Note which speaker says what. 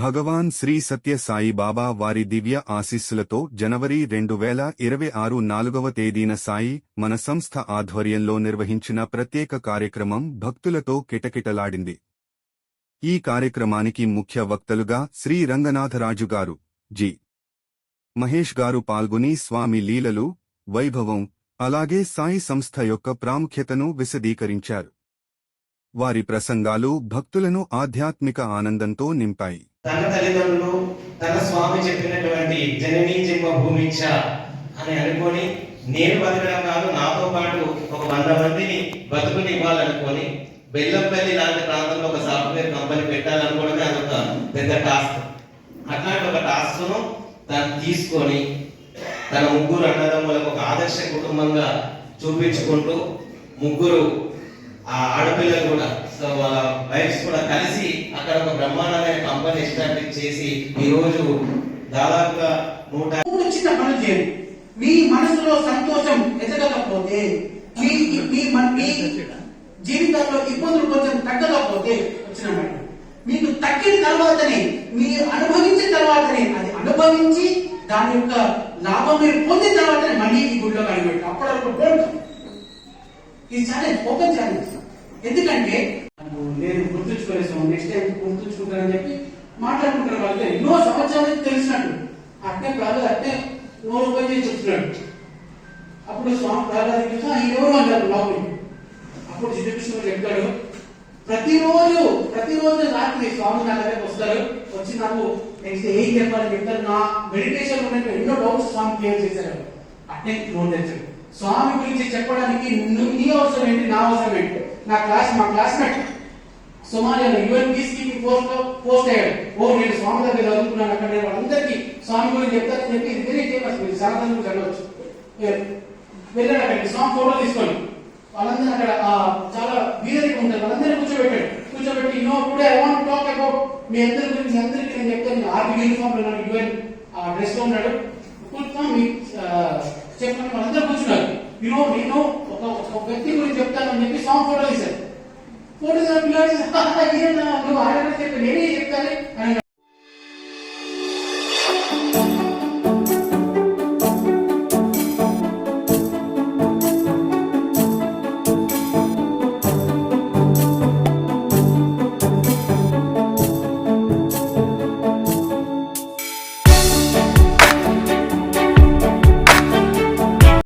Speaker 1: భగవాన్ శ్రీ సత్య సాయి బాబా వారి దివ్య ఆశీస్సులతో జనవరి 2026 4వ తేదీన సాయి మన సంస్థ ఆధ్వర్యంలో నిర్వహించిన ప్రత్యేక కార్యక్రమం భక్తులతో కిటకిటలాడింది. ఈ కార్యక్రమానికి ముఖ్య వక్తలుగా శ్రీ రంగనాథరాజు గారు, జి. మహేష్ గారు పాల్గొని స్వామి లీలలు, వైభవం, అలాగే సాయి సంస్థ యొక్క ప్రాముఖ్యతను విశదీకరించారు. వారి ప్రసంగాలు భక్తులను ఆధ్యాత్మిక ఆనందంతో నింపాయి.
Speaker 2: తన తల్లిదండ్రులు తన స్వామి చెప్పినటువంటి జననీ జన్మభూమిచ్చ అని అనుకొని నేను బతకడం కాదు, నాతో పాటు ఒక 100 మందిని బతుకుని ఇవ్వాలనుకొని బెల్లంపల్లి లాంటి ప్రాంతంలో ఒక సాఫ్ట్వేర్ కంపెనీ పెట్టాలనుకోవడమే అదొక పెద్ద టాస్క్. అట్లాంటి ఒక టాస్క్ను తను తీసుకొని తన ముగ్గురు అన్నదమ్ములకు ఒక ఆదర్శ కుటుంబంగా చూపించుకుంటూ ముగ్గురు ఆ ఆడపిల్లలు కూడా సో వాళ్ళ వైఫ్స్ కూడా కలిసి అక్కడ ఒక బ్రహ్మాండమైన కంపెనీ ఎస్టాబ్లిష్ చేసి ఈ రోజు దాదాపుగా 100
Speaker 3: చిన్న పనులు చేయండి. మీ మనసులో సంతోషం ఎదగకపోతే, మీ జీవితంలో ఇబ్బందులు కొంచెం తగ్గకపోతే వచ్చిన మీకు తగ్గిన తర్వాతనే, మీరు అనుభవించిన తర్వాతనే, అది అనుభవించి దాని యొక్క లాభం మీరు పొందిన తర్వాతనే మళ్ళీ ఈ గుడిలో కనిపెట్టారు. అప్పటివరకు ఈ ఛాలెంజ్ ఓపెన్ ఛాలెంజ్. ఎందుకంటే నేను గుర్తుంచుకోలేసాను, నెక్స్ట్ టైం గుర్తుంచుకుంటానని చెప్పి మాట్లాడుకుంటారు. వాళ్ళు ఎన్నో సంవత్సరాలు తెలిసినట్టు అట్టే ప్రహ్లాద్ అట్టే నోరు ఓపెన్ చేసి చెప్తున్నాడు. అప్పుడు స్వామి ప్రహ్లాద్ ఎవరు అంటారు లోపలి. అప్పుడు శ్రీకృష్ణుడు చెప్తాడు, ప్రతిరోజు రాత్రి స్వామి నా దగ్గరకు వస్తారు, వచ్చి నాకు నెక్స్ట్ ఏం చెప్పాలని చెప్తారు. నా మెడిటేషన్ ఉన్నట్టు ఎన్నో డౌట్స్ స్వామి క్లియర్ చేశారు. అట్టే నోట్ తెచ్చాడు. స్వామి గురించి చెప్పడానికి నీ అవసరం ఏంటి, నా అవసరం ఏంటి. మా క్లాస్మేట్ సోమాలియాలో యుఎన్ పీస్ కీపింగ్ పోస్ట్ అయ్యాడు. నేను స్వామి దగ్గర చదువుకున్నాను, అక్కడ నేను వాళ్ళందరికీ స్వామి గురించి చెప్తానని చెప్పి ఇది వెరీ ఫేమస్. మీరు సనాతన చదవచ్చు. వెళ్ళాడు అక్కడికి, స్వామి ఫోటో తీసుకొని వాళ్ళందరూ అక్కడ చాలా వీరరికి ఉంటారు, వాళ్ళందరినీ కూర్చోబెట్టి today I want talk about me అందరి గురించి, మీ అందరికీ నేను చెప్తాను. ఆర్మీ యూనిఫామ్ లో యుఎన్ డ్రెస్ లో ఉన్నాడు. చెప్పండి, వాళ్ళందరూ కూర్చున్నారు. నేను ఒక వ్యక్తి గురించి చెప్తానని చెప్పి స్వామి ఫోటో తీశారు. ఫోటో పిల్లలు నువ్వు ఆడని చెప్పి నేనే చెప్తాను అని